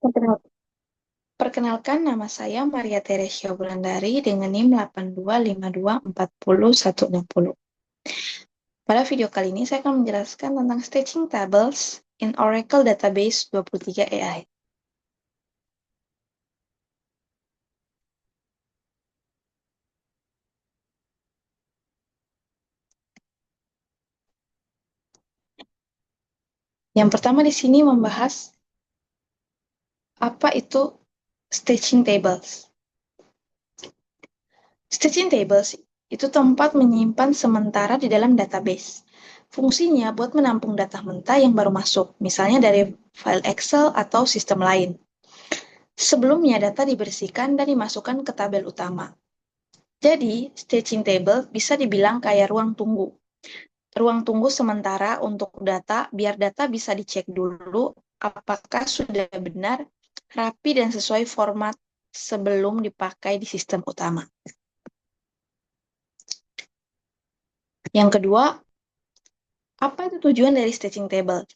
Perkenal- Perkenalkan, nama saya Maria Teresia Wulandari dengan NIM 8252401060. Pada video kali ini saya akan menjelaskan tentang staging tables in Oracle Database 23 AI. Yang pertama di sini membahas apa itu staging tables. Staging tables itu tempat menyimpan sementara di dalam database. Fungsinya buat menampung data mentah yang baru masuk, misalnya dari file Excel atau sistem lain. Sebelumnya data dibersihkan dan dimasukkan ke tabel utama. Jadi, staging table bisa dibilang kayak ruang tunggu. Ruang tunggu sementara untuk data, biar data bisa dicek dulu apakah sudah benar, rapi, dan sesuai format sebelum dipakai di sistem utama. Yang kedua, apa itu tujuan dari staging table?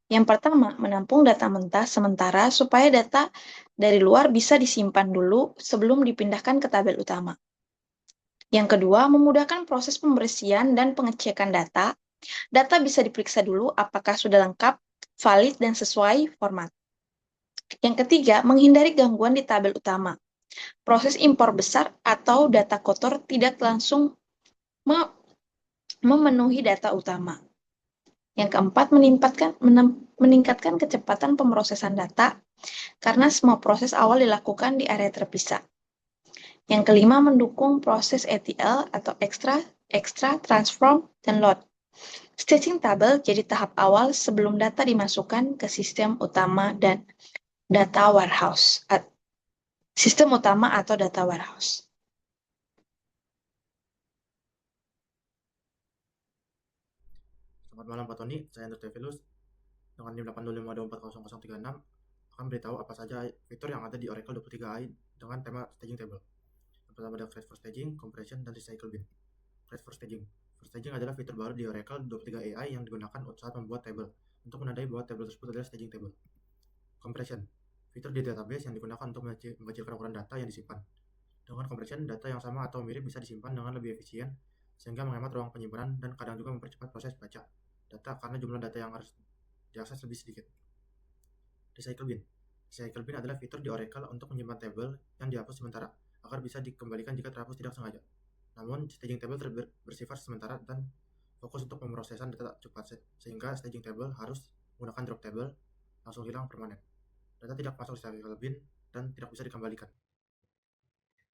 Yang pertama, menampung data mentah sementara supaya data dari luar bisa disimpan dulu sebelum dipindahkan ke tabel utama. Yang kedua, memudahkan proses pembersihan dan pengecekan data. Data bisa diperiksa dulu apakah sudah lengkap, valid, dan sesuai format. Yang ketiga, menghindari gangguan di tabel utama. Proses impor besar atau data kotor tidak langsung memenuhi data utama. Yang keempat, meningkatkan kecepatan pemrosesan data karena semua proses awal dilakukan di area terpisah. Yang kelima, mendukung proses ETL atau extract, transform, dan load. Staging table jadi tahap awal sebelum data dimasukkan ke sistem utama dan data warehouse. Sistem utama atau data warehouse. Selamat malam Pak Tony, saya Andrew Tevilus dengan NIM 825240036 akan beritahu apa saja fitur yang ada di Oracle 23 AI dengan tema staging table. Yang pertama ada Create for Staging, Compression, dan Recycle Bin. Create for Staging. For Staging adalah fitur baru di Oracle 23 AI yang digunakan saat membuat table untuk menandai bahwa table tersebut adalah staging table. Compression. Fitur di database yang digunakan untuk mengecilkan ukuran data yang disimpan. Dengan compression, data yang sama atau mirip bisa disimpan dengan lebih efisien sehingga menghemat ruang penyimpanan dan kadang juga mempercepat proses baca data karena jumlah data yang harus diakses lebih sedikit. Recycle Bin. Recycle Bin adalah fitur di Oracle untuk menyimpan tabel yang dihapus sementara agar bisa dikembalikan jika terhapus tidak sengaja. Namun, staging table bersifat sementara dan fokus untuk pemrosesan data cepat sehingga staging table harus menggunakan drop table langsung hilang permanen. Data tidak masuk recycle bin dan tidak bisa dikembalikan.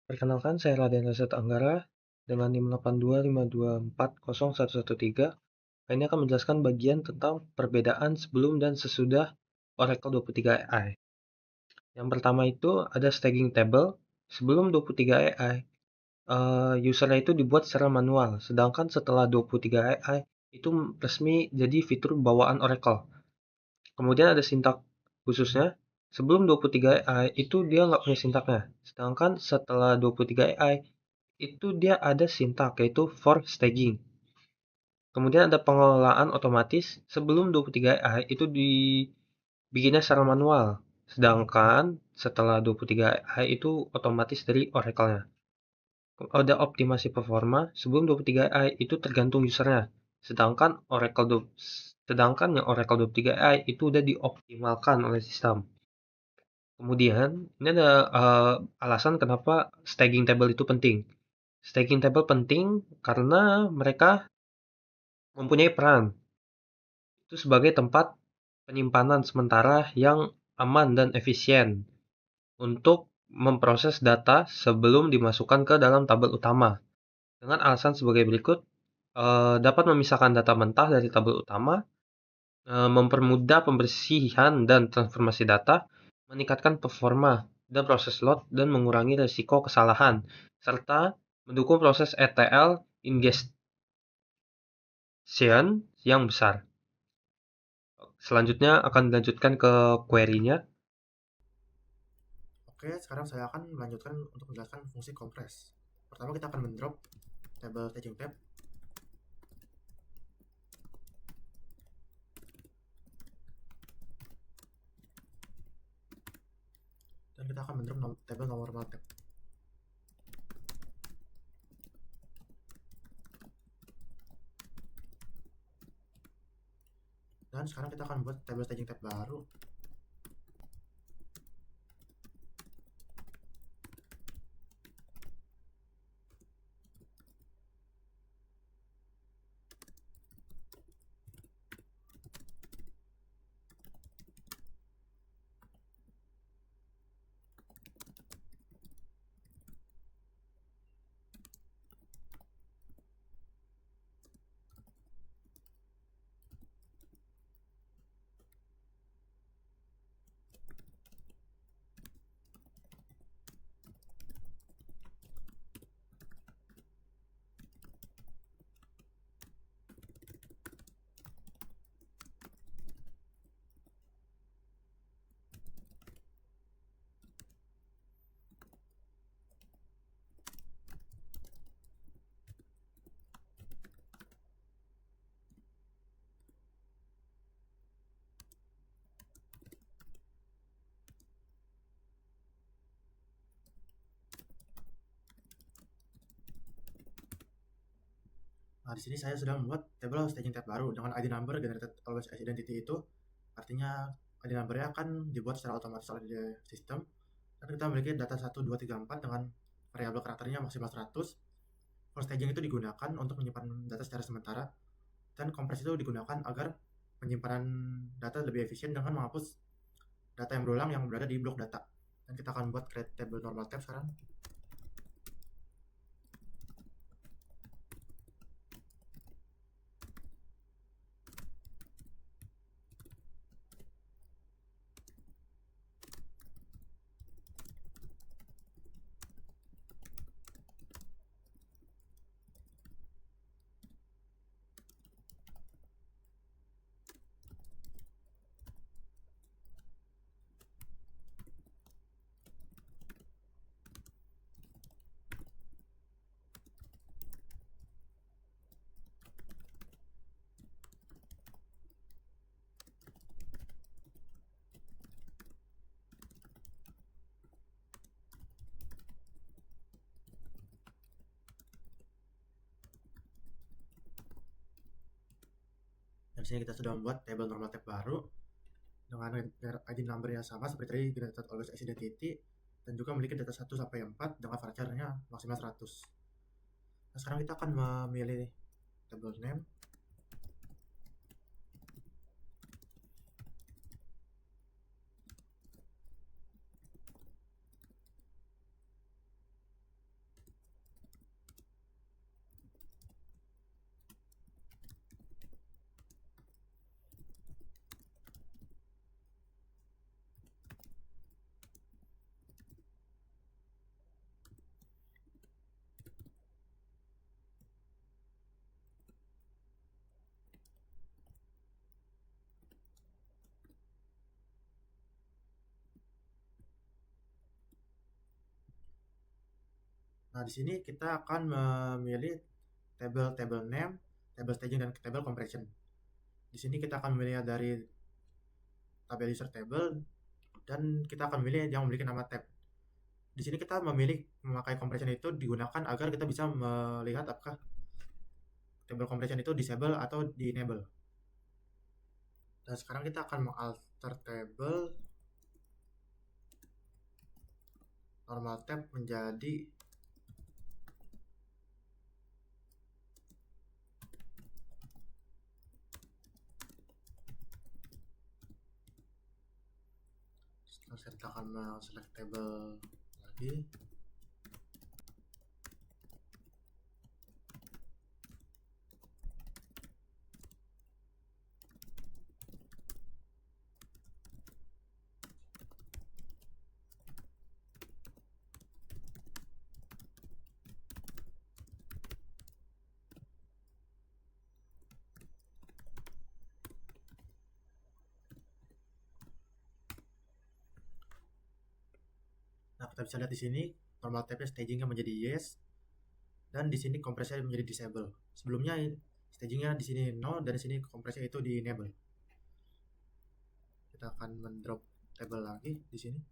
Perkenalkan, saya Raden Raset Anggara dengan NIM 825240113. Ini akan menjelaskan bagian tentang perbedaan sebelum dan sesudah Oracle 23 AI. Yang pertama itu ada staging table. Sebelum 23 AI, usernya itu dibuat secara manual, sedangkan setelah 23 AI itu resmi jadi fitur bawaan Oracle. Kemudian ada sintak khususnya. Sebelum 23 AI itu dia nggak punya sintaknya. Sedangkan setelah 23 AI itu dia ada sintak yaitu for staging. Kemudian ada pengelolaan otomatis. Sebelum 23 AI itu dibikinnya secara manual. Sedangkan setelah 23 AI itu otomatis dari Oracle-nya. Ada optimasi performa. Sebelum 23 AI itu tergantung usernya. Sedangkan yang Oracle 23 AI itu udah dioptimalkan oleh sistem. Kemudian, ini ada alasan kenapa staging table itu penting. Staging table penting karena mereka mempunyai peran itu sebagai tempat penyimpanan sementara yang aman dan efisien untuk memproses data sebelum dimasukkan ke dalam tabel utama. Dengan alasan sebagai berikut, dapat memisahkan data mentah dari tabel utama, mempermudah pembersihan dan transformasi data, meningkatkan performa dan proses load, dan mengurangi risiko kesalahan, serta mendukung proses ETL ingestion yang besar. Selanjutnya akan dilanjutkan ke query-nya. Oke, sekarang saya akan melanjutkan untuk menjelaskan fungsi compress. Pertama kita akan mendrop table staging tab. kita akan mendrop table normal tab. Dan sekarang kita akan buat table staging tab baru. Nah, di sini saya sudah membuat table staging tab baru dengan ID number generated always as identity. Itu artinya ID number-nya akan dibuat secara otomatis oleh sistem. Dan kita memiliki data 1, 2, 3, 4 dengan variabel karakternya maksimal 100. For staging itu digunakan untuk menyimpan data secara sementara, dan compress itu digunakan agar penyimpanan data lebih efisien dengan menghapus data yang berulang yang berada di blok data. Dan kita akan buat create table normal tab sekarang. Dan di sini kita sudah membuat table normal tab baru dengan ID number yang sama seperti tadi, generated always as identity, dan juga memiliki data 1 sampai 4 dengan varchar-nya maksimal 100. Nah, sekarang kita akan memilih table name. Nah, di sini kita akan memilih table name, table staging, dan table compression. Di sini kita akan memilih dari tabel user table, dan kita akan memilih yang memiliki nama tab. Di sini kita memilih memakai compression itu digunakan agar kita bisa melihat apakah table compression itu disable atau di enable. Dan sekarang kita akan mengalter table normal tab menjadi kita akan select table lagi. Nah, kita bisa lihat di sini normal tabnya stagingnya menjadi yes, dan di sini kompresinya menjadi disable. Sebelumnya stagingnya di sini 0 dan di sini kompresinya itu di enable. Kita akan mendrop table lagi di sini.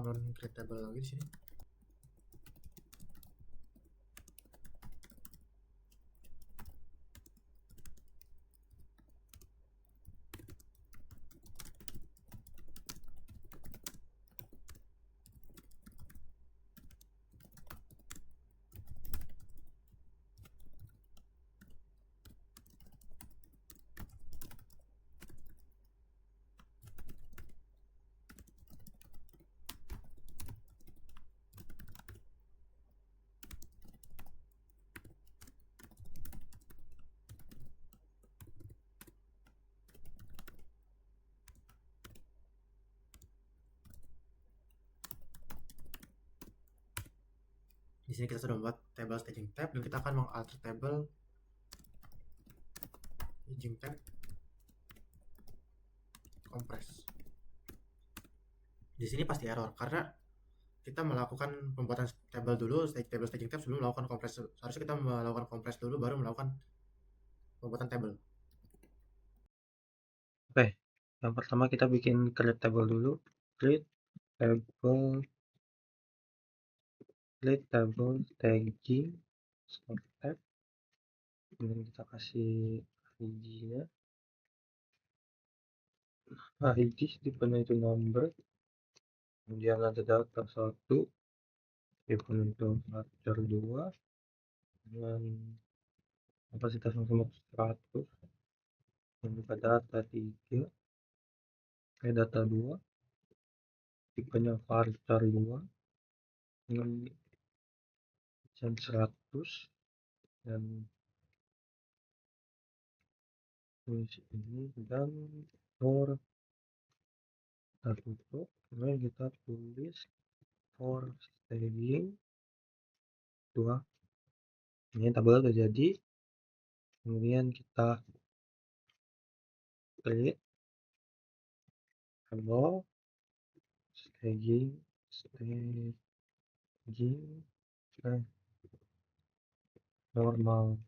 non create table lagi di sini. Di sini kita sudah membuat table staging tab dan kita akan mengalter table staging tab compress. Di sini pasti error karena kita melakukan pembuatan table dulu, table staging tab sebelum melakukan compress. Harusnya kita melakukan compress dulu baru melakukan pembuatan table. Oke, yang pertama kita bikin create table dulu. Create table staging tab. Kemudian kita kasih ID-nya. ID tipenya itu number. Kemudian ada data 1, tipe itu vector 2 dengan kapasitas maksimal 100. Dan juga data 3, data 2, tipenya varchar 2 dengan jam 100 dan tulis ini, dan for kita tutup. Kemudian kita tulis for staging 2. Ini tabel udah jadi. Kemudian kita create table staging normal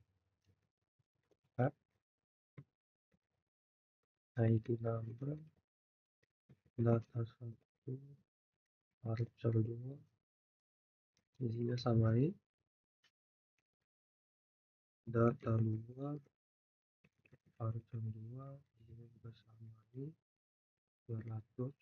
tab ID number data 1 varchar 2 isinya samain data 2 varchar 2 isinya juga samain 200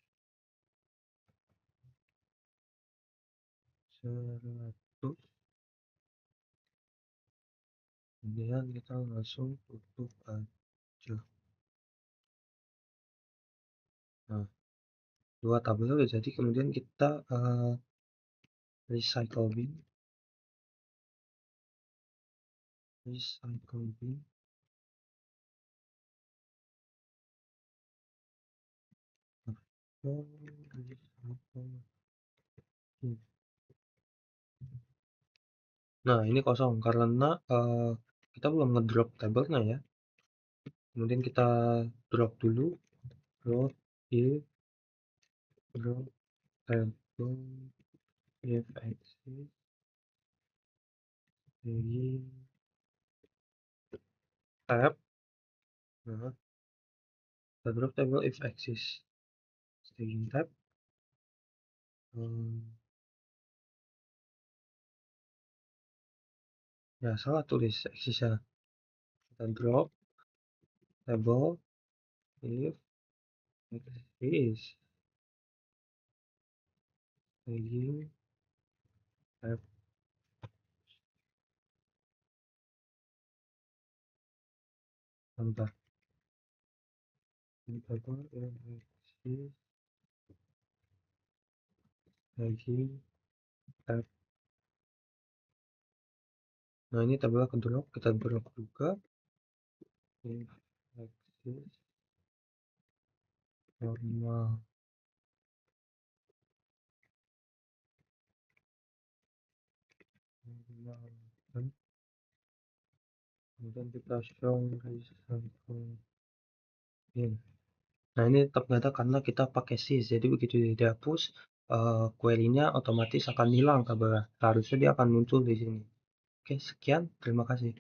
kemudian kita langsung tutup aja. Nah, dua tabel udah jadi. Kemudian kita recycle bin nah ini kosong karena kita belum ngedrop tabelnya ya. Kemudian kita drop dulu drop table if axis staging tab. Nah, kita drop table if axis staging tab. Ya salah tulis axisnya. Kita drop table if axis staging tab. Bentar. Table if axis staging tab. Nah ini tabel kedrop, kita drop juga if axis normal kemudian kita show recycle bin. Nah ini tetap nggak ada karena kita pakai sys, jadi begitu dihapus query-nya otomatis akan hilang tabelnya. Harusnya dia akan muncul di sini. Oke, sekian, terima kasih.